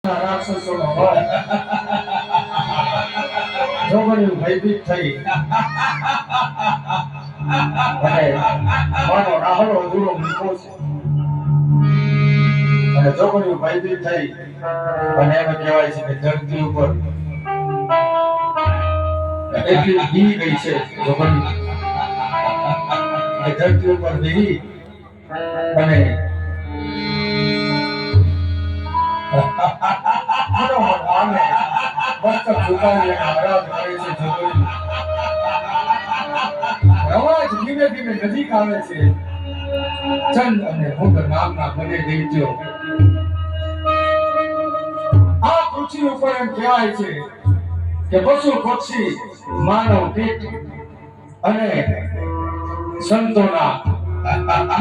રાક્ષસોનો હોય જોગણીઓ ભયભીત થઈ અને માનો રાહડો અધૂરો મૂકો છે અને જોગણીઓ ભયભીત થઈ અને એમ કહેવાય છે કે ધરતી ઉપર એટલી બી ગઈ છે જોગણીઓ ધરતી ઉપર બેહી અને મસ્તક ઝુકાવી અને આરાધ કરે છે જોગણીઓ. અવાજ ધીમે ધીમે નજીક આવે છે. ચંદ અને મુંડ નામના બંને દૈત્યો આ પૃથ્વી ઉપર એમ કહેવાય છે કે પશુ પક્ષી માનવ કીટ અને સંતોના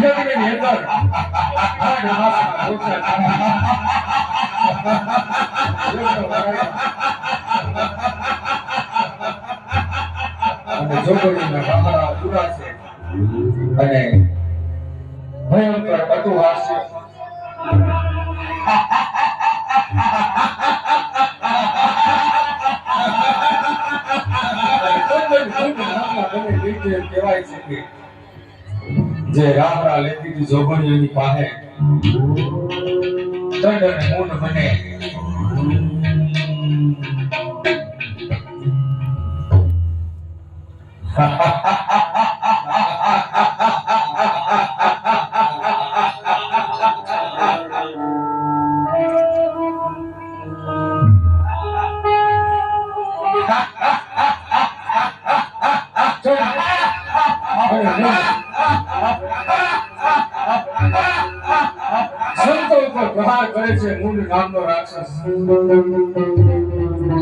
યજ્ઞની અંદર અને જોગણીના રામરા પૂરા છે અને ભયંકર કટુ હાસ્ય કહેવાય છે કે જે રામરા લેતી હતી જોગણીઓની પાસે દંડ અને મૂંડ બને સંતો ઉપર પ્રહાર કરે છે. મૂંડ નામનો રાક્ષસ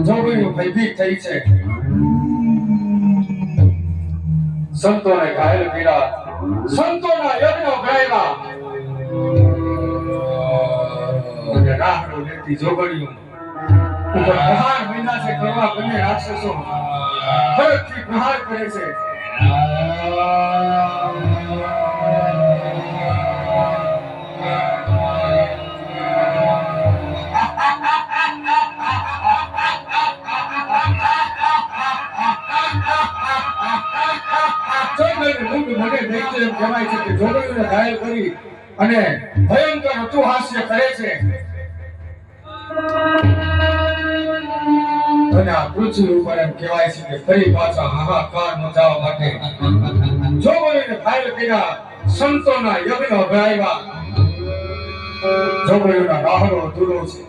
જોગણીઓ ભયભીત થઈ છે. સંતોને ઘાયલ કર્યા, સંતોના યજ્ઞ કરાવ્યા અને રાહડો લેતી જોગણીઓ ઉપર પ્રહાર વિના છે કરવા બંને રાક્ષસો ફરકથી પ્રહાર કરે છે. કહેવાય છે કે જોગણીઓને ઘાયલ કરી અને ભયંકર અતુહાસ્ય કરે છે અને આ પૃથ્વી ઉપર એમ કહેવાય છે કે ફરી પાછા હાહાકાર મચાવવા માટે જોગણીઓને ઘાયલ કર્યા, સંતોના યજ્ઞ ભરાવ્યા, જોગણીઓના રાહડો અધૂરો છે.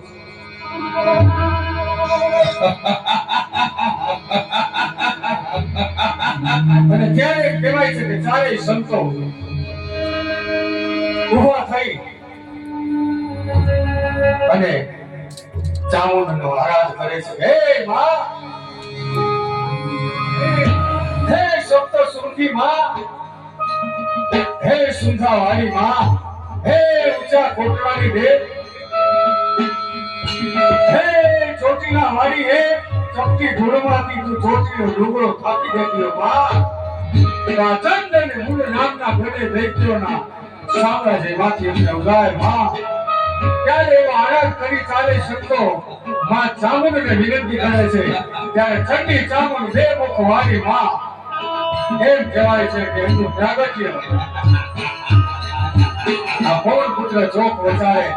અને ત્યારે કહેવાય છે કે ચારેય સંતો ઉભા થઈ અને ચામુંડનો આરાધ કરે છે. હે માં, હે સપ્ત સુરભી માં, હે સુંધાવાળી માં, હે ઊંચા કોટડાની દેવ, હે ચોટીલા વાળી, હે ચપટી ધૂળમાંથી તું ચોટીનો ડુંગરો થાપી દેતી માં. ચંદ અને મૂળ નામના બંને દૈત્યોના સામ્રાજ્યમાંથી અમને ઉગાય માં. ત્યારે એવો આરાધ કરી ચાલે સંતો માં ચામુંડને વિનંતી કરે છે. ત્યારે ઠંડી ચામુંડ બે મુખ વાળી માં એમ કહેવાય છે કે એમનું પ્રાગટ્ય આ પવન પુત્ર ચોક વચારે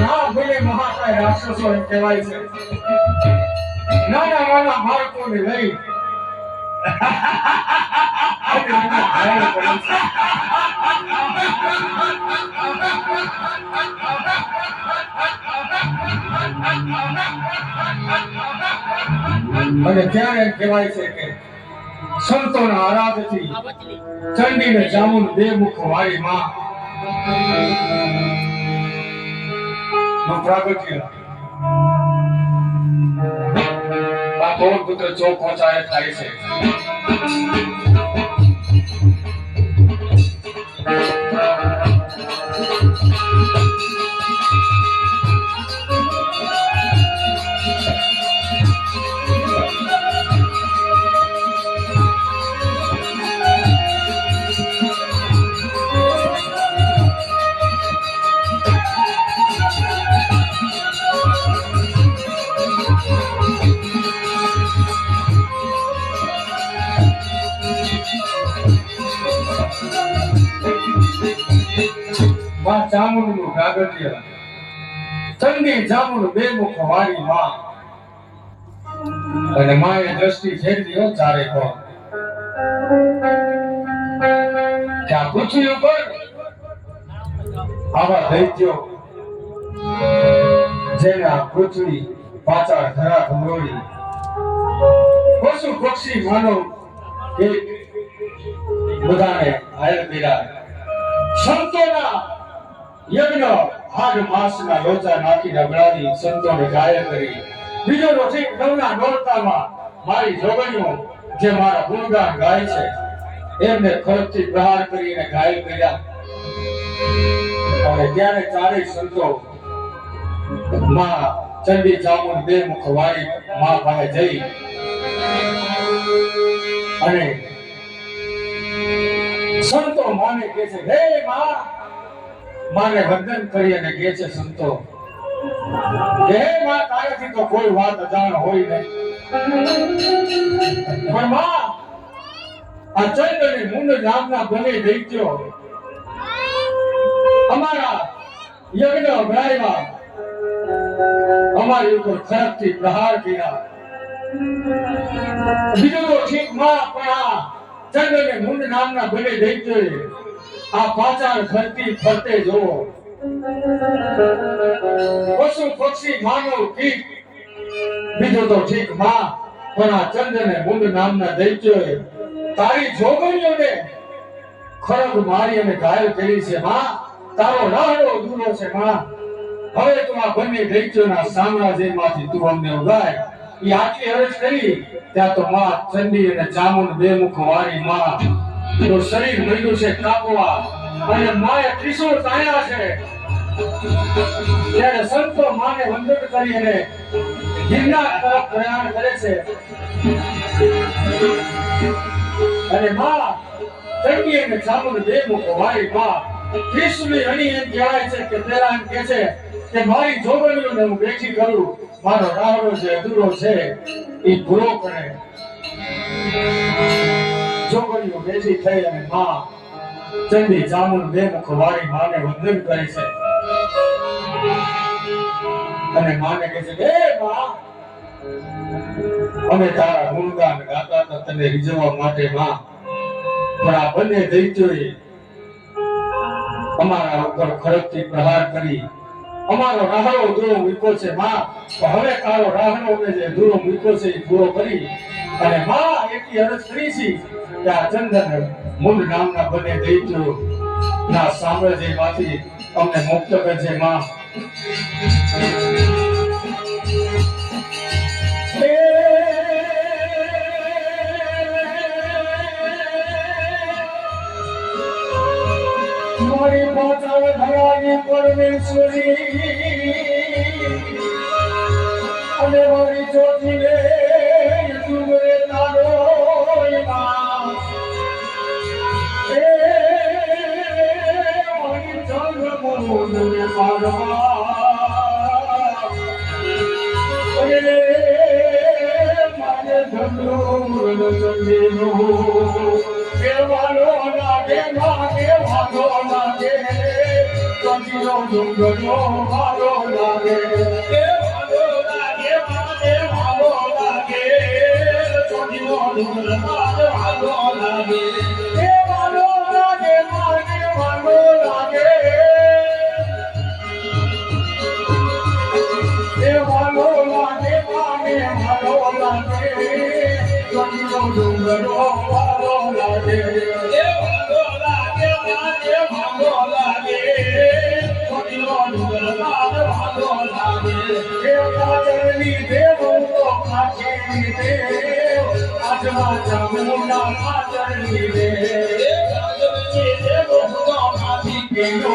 આ બંને મહાકાય રાક્ષસો એમ કહેવાય છે નાના નાના બાળકોને લઈ અને ત્યારે એમ કહેવાય છે કે સંતોના આરાધથી ચંડી ને ચામુંડ બે મુખ વાળી માં નું પ્રાગટ્ય આ પવન પુત્ર ચોક પહોંચાય થાય છે. ચામુંડનું ગાગરિય ચંડી ચામુંડ બે મુખ વાળી માં અને માએ દ્રષ્ટિ ફેરવી ચારે કોણ ત્યાં પૃથ્વી ઉપર આવા દૈત્યો જેના પૃથ્વી પાછળ ધરા ઘમરોડી પશુ પક્ષી માનવ એક બધાને હાયર કર્યા સંતોના યજ્ઞ હાડ માસના લોચા નાખી ડબડાવી સંતોને ગાયબ કરી બીજો તો ઠીક નવના નોરતામાં મારી જોગણીઓ જે મારા ગુણગાન ગાય છે એમને ખડકથી પ્રહાર કરીને ઘાયલ કર્યા અને ત્યારે ચારેય સંતો માં ચંડી ચામુંડ બે મુખ વાળી માં પાસે જઈ અને સંતો માને કહે છે હે માં માને વંદન કરી અને કહે છે સંતો હે માં તારાથી તો કોઈ વાત અજાણ હોય નહીં પણ માં આ ચંડ અને મુંડ નામના બંને દૈત્યો અમારા યજ્ઞ અભરાયમાં અમારી ઉપર ખડકથી પ્રહાર કર્યા બીજું તો ઠીક માં પણ આ ચંડ અને મુંડ નામના બંને દૈત્યોએ આ પાછળ ફરતે જોવો પશુ પક્ષી માનવ ઠીક બીજું તો ઠીક માં પણ આ ચંડ અને મુંડ નામના દૈત્યોએ તારી જોગણીઓને ખડક મારી અને ઘાયલ કરી છે માં તારો રાહડો દૂરો છે માં હવે તું આ બંને દૈત્યોના સામ્રાજ્યમાંથી તું અમને ઉગાય એ આટલી અરજ કરી ત્યાં તો માં ચંડી અને ચામુંડ બે મુખ વાળી માં તો શરીર મળ્યું છે કાપવા અને માએ ત્રિશૂળ તાણ્યા છે ત્યારે સંતો માને વંદન કરી અને ગિરનાર તરફ પ્રયાણ કરે છે અને માં ચંડી અને ચામુંડ બે મુખ વાળી માં ત્રિશૂળની અણી એમ કહેવાય છે કે પેલા એમ કહે છે કે મારી જોગણીઓને હું બેઠી કરું મારો રાહડો જે અધૂરો છે એ પૂરો કરે જોગણીઓ બેઠી થઈ અને માં ચંડી ચામુંડ બે મુખ વાળી માને વંદન કરે છે અને માને કહે છે હે માં અમે તારા ગુણગાન ગાતા હતા તને રીઝવવા માટે માં પણ આ બંને દૈત્યોએ અમારા ઉપર ખડકથી પ્રહાર કરી અમારો રાહડો દૂરો મૂક્યો છે માં હવે તારો રાહડો જે દૂરો મૂક્યો છે એ પૂરો કરી અને માં એટલી અરજ કરી છે કે આ ચંદન મુંડ નામના બંને દૈત્યો ના સામ્રાજ્યમાંથી અમને મુક્ત કરજે માં મારી પોતાવ ધરાની પરમેશ્વરી અને મારી ચોથીને તુમરે તારો એ મારી ચંદ્રમોહનને પારવા અને મારે ધનુર ચંદીનો કેવાલો લાગે લાગે વાલો લાગે ચંદીનો ડુંગરો વાલો લાગે કેવાલો લાગે લાગે વાલો લાગે ચંદીનો ડુંગરો વાલો લાગે કેવાલો લાગે લાગે વાલો લાગે કેવાલો લાગે લાગે વાલો લાગે ચંદીનો ડુંગરો વાલો લાગે કેવાલો લાગે લાગે વાલો લાગે ચંદીનો ડુંગરો વાલો લાગે એ કાજળની દેવો તો કાચી દેવ આજમાં ચામુંડા કાજળની દેવ એ કાજળની દેવો તો કાચી કેનો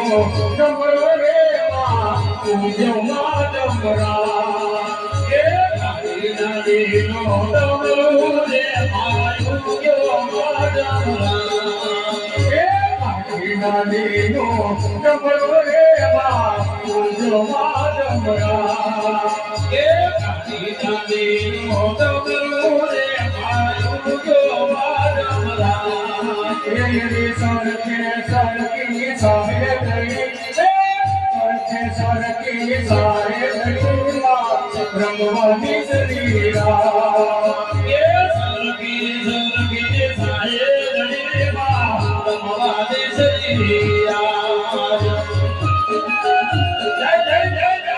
ડમરો રે માં ઉજો માં ડમરા એ કાજળના દેનો ડમરો રે માં ઉજો માં ડમરા એ કાજળના દેનો ડમરો રે માં ઉજો માં ડમરા એ કાજળના દેનો ડમરો રે માં ઉજો માં ડમરા એ રે સરકે સરકી સામે કરી સરકી સારે ધણીમાં રમવાની શરીરા એ સરકી સારે ધણીમાં રમવાની શરીરા જય જય જય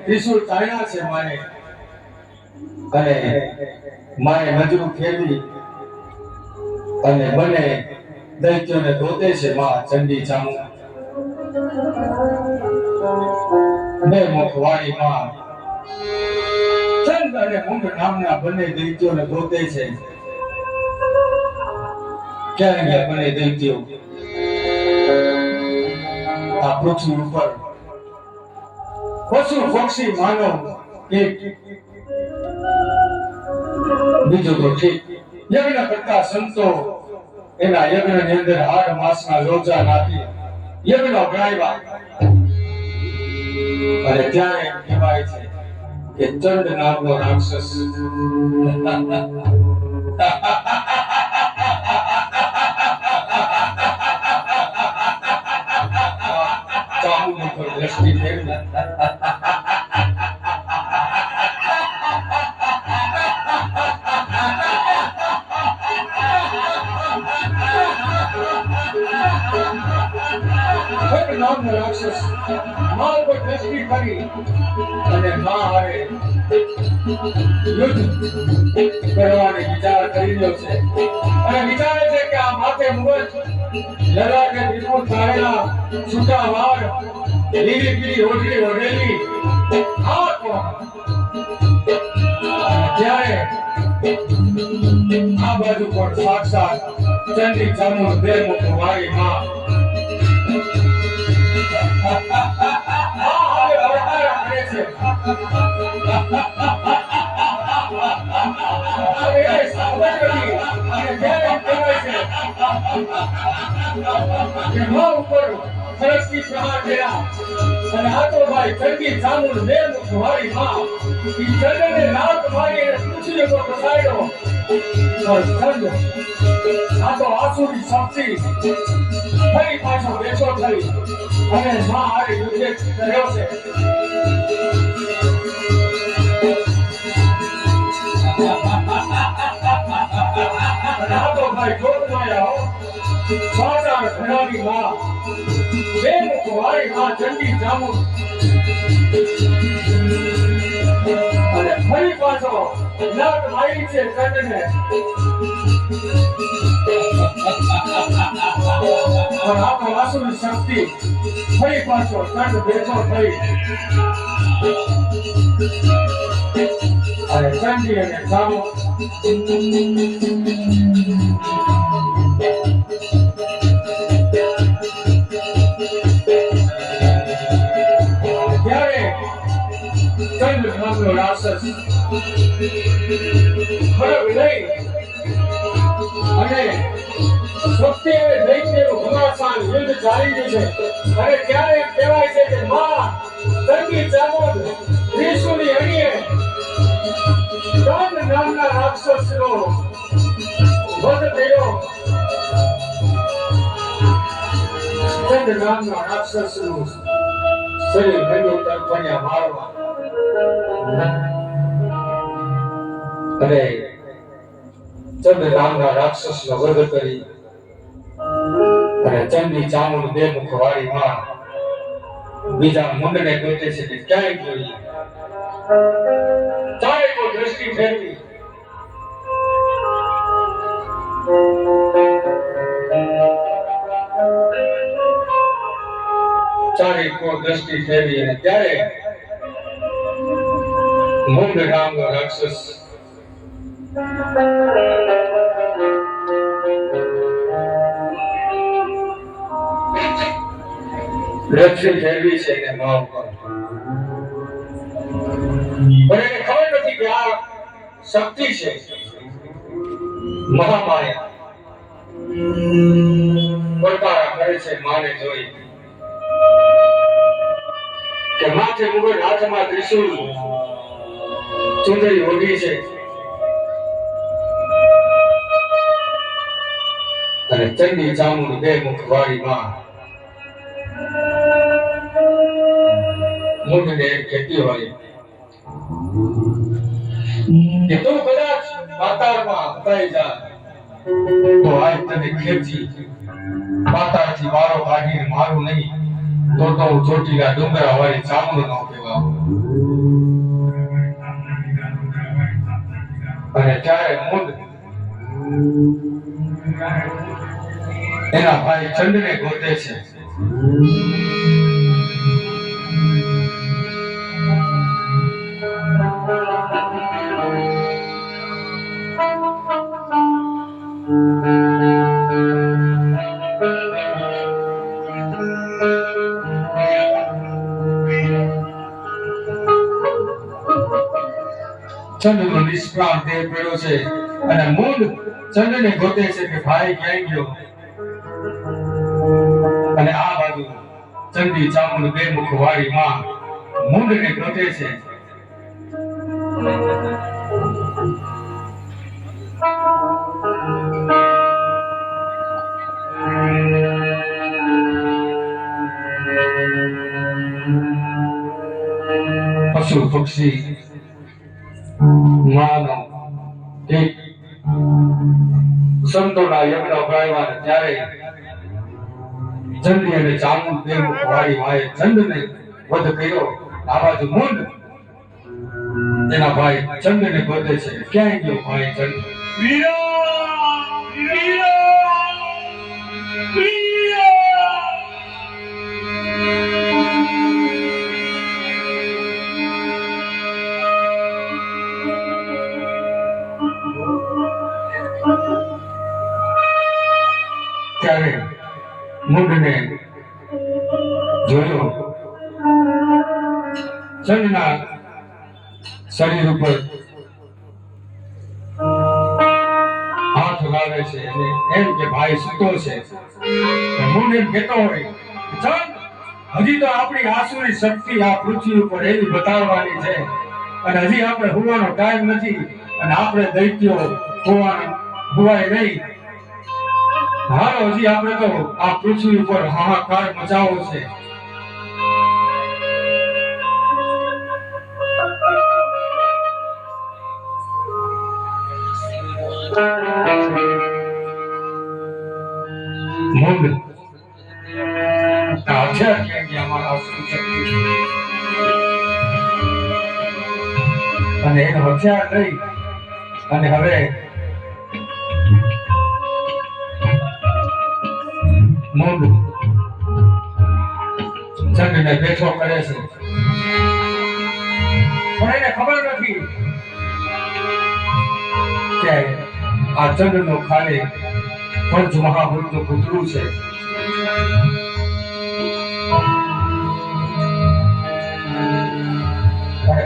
ત્રિશુલ તાળ્યા છે માએ અને માએ નજરું ફેરવી અને મને દૈત્યોને ધોતે છે માં ચંડી ચામુ બે મુખવાળી માં ચંદ અને મુંડ નામના બંને દૈત્યોને ધોતે છે ક્યાં ગયા બંને દૈત્યો આ પૃથ્વી ઉપર પશુ પક્ષી માનવ એક બીજો તો ઠીક યજ્ઞ કરતા સંતો એના યજ્ઞની અંદર 8 માસના રોજા નાખી યજ્ઞ ગણાવ્યા અને ત્યારે એમ કહેવાય છે કે ચંડ નામનો રાક્ષસ ચામુ પર દ્રષ્ટિ ફેરવી રાક્ષસ માં ઉપર દ્રષ્ટિ કરી અને માં હારે યુદ્ધ કરવાનો વિચાર કરી રહ્યો છે અને વિચારે છે કે આ માથે મુગટ લડાકે ત્રિપુર ધારેલા છૂટા વાળ લીલી પીળી ઓઢણી ઓઢેલી આ કોણ ત્યારે આ બાજુ પણ સાક્ષાત ચંડી ચામુંડ બે મુખ વાળી માં ચંડી ચામુંડ બે મુખ વાળી માં ચંડને લાત મારી અને પૃથ્વી પર બસાડ્યો ચંડ આ તો આસુરી શક્તિ ફરી પાછો બેઠો થઈ અને માં હારે યુદ્ધ કર્યો છે આ તો ભાઈ જોતમાં આવો સાચા ઘણાની માં બે મુખ વાળી માં ચંડી ચામુંડ અને ફરી પાછો લાત મારી છે ચંડને પણ આ આસુરી શક્તિ ફરી પાછો ચંડ બેઠો થઈ અને ચંડી અને ચામુંડ ત્યારે ચંદ્ર નામનો રાક્ષસ ખરો વિનય અને શક્તિ અને દૈત્યનું ઘમાસાન યુદ્ધ ચાલી રહ્યું છે અને ત્યારે એમ કહેવાય છે કે માં ચંડી ચામુંડ ત્રિશુલની અણીએ ચંદ્ર નામના રાક્ષસનો વધ થયો. ચંદ્ર નામના રાક્ષસનું શરીર ગંડું તરફણિયા મારવા અને ચંદ્ર નામના રાક્ષસનો વધ કરી અને ચંડી ચામુંડ બે મુખ વાળી માં બીજા મુંડને ગોતે છે કે ક્યાંય જોઈએ ચારે કોઈ દ્રષ્ટિ ફેરવી અને ત્યારે મુંડ નામનો રાક્ષસ દ્રષ્ટિ ફેરવી છે એને માવ પર પણ એને ખબર નથી કે આ શક્તિ છે મહામાયા પડકારા કરે છે માને જોઈ કે માથે મુગટ હાથમાં ત્રિશુલ ચુંદડી ઓઢી છે અને ચંડી ચામુંડ બે મુખ વાળી માં મુંડને કહેતી હોય કે તું કદાચ પાતાળમાં હતાઈ જા તો આજ તને ખેંચી પાતાળથી વારો કાઢીને મારું નહીં તો હું ચોટીલા ડુંગરા વાળી ચામુંડ નો કહેવા. અને ત્યારે મુંડ એના ભાઈ ચંડને ગોતે છે. ચંદ્રનો નિષ્પ્રાણ દેહ પડ્યો છે અને મુંડ ચંદ્રને ગોતે છે કે ભાઈ ક્યાં ગયો. અને આ બાજુ ચંડી ચામુંડ બે મુખ વાળી માં મુંડને ગોતે છે. પશુ પક્ષી માનવ એક સંતોના યજ્ઞ ભરાવ્યા ત્યારે ચંડી અને ચામુંડ બે મુખ વાળી માએ ચંડને વધ કર્યો. આ બાજુ મુંડ એના ભાઈ ચંડને ગોતે છે ક્યાંય ગયો ભાઈ ચંડ. ત્યારે મુંડને જોયો ચંડના શરીર ઉપર હાથ લાવે છે અને એમ કે ભાઈ સૂતો છે. મુંડ એમ કહેતો હોય ચંદ હજી તો આપણી આસુરી શક્તિ આ પૃથ્વી ઉપર એવી બતાવવાની છે અને હજી આપણે હોવાનો ટાઈમ નથી અને આપણે દૈત્યો હોવાય નહીં. હાલો હજી આપણે તો આ પૃથ્વી ઉપર હાહાકાર મચાવવો છે. મુંડ હથિયાર ક્યાં ગયા અમારા અને એનો હથિયાર લઈ અને હવે મુંડ ચંડને બેઠો કરે છે પણ એને ખબર નથી કે આ ચંડનો ખાલી પંચ મહાભૂતનું પુતળું છે. અને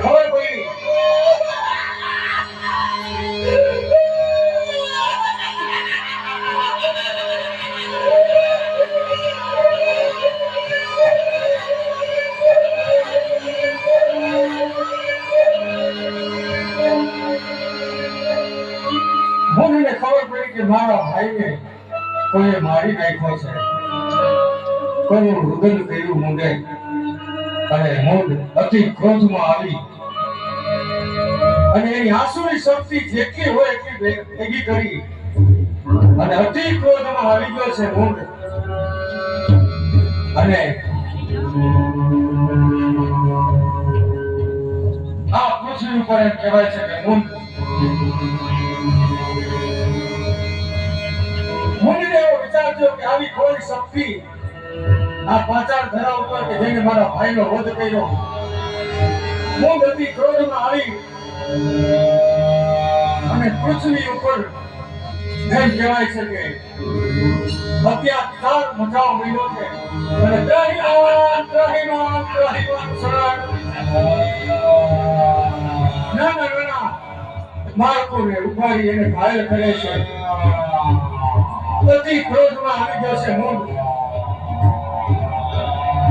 કે મારા ભાઈને કોઈએ મારી નાખ્યો છે, કોઈનું રુદન કર્યું મુંડે, અને મૂંડ અતિ ક્રોધમાં આવી અને એની આંસુની શક્તિ જેટલી હોય એટલી ભેગી કરી અને અતિ ક્રોધમાં આવી ગયો છે મૂંડ. અને આ પૃથ્વી ઉપર એમ કહેવાય છે કે મૂંડને એવો વિચાર થયો કે આવી કોઈ શક્તિ આ પાચાળ ધરા ઉપર કે જેને મારા ભાઈનો વધ કર્યો. મૂંડ અતિ ક્રોધમાં આવી અને પૃથ્વી ઉપર એમ કહેવાય છે કે અત્યાચાર મચાવવા મળ્યો છે. અને ત્રાહિમામ શરણ નાના બાળકોને ઉપાડી એને ઘાયલ કરે છે. અતિ ક્રોધમાં આવી ગયો છે મૂંડ.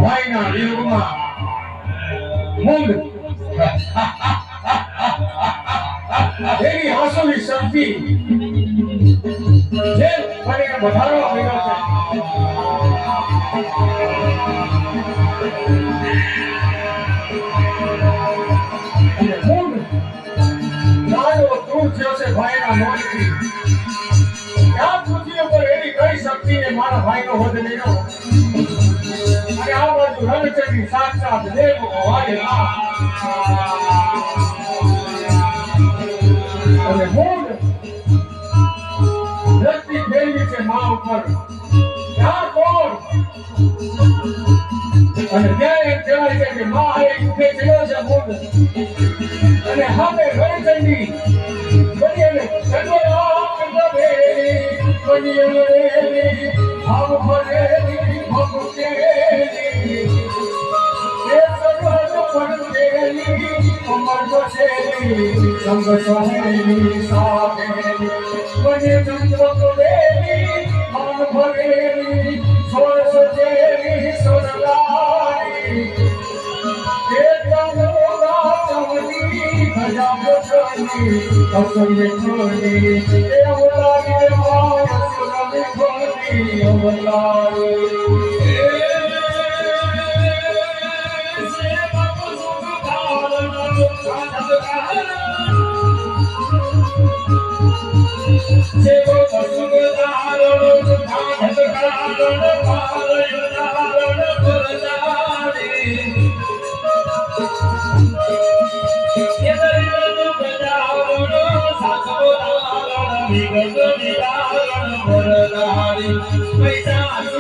ભાઈના વિરોધમાં મૂંડ એની આંસુની શક્તિ જે ફરીને વધારવા મળ્યો છે. અને મૂંડ નાનો દૂર થયો છે ભાઈના મોઢથી. આ પૃથ્વી ઉપર એની કઈ શક્તિને મારા ભાઈનો વધ કર્યો. અને આ બાજુ રણચંડી સાક્ષાત દેવ વાગે અને મૂંડ દ્રષ્ટિ ફેરવી છે મા ઉપર. ત્યાં કોણ અને ત્યાં એમ કહેવાય છે કે મા એ ઉભે થયો છે મૂંડ. અને હવે રણચંડી બની એને પૈસા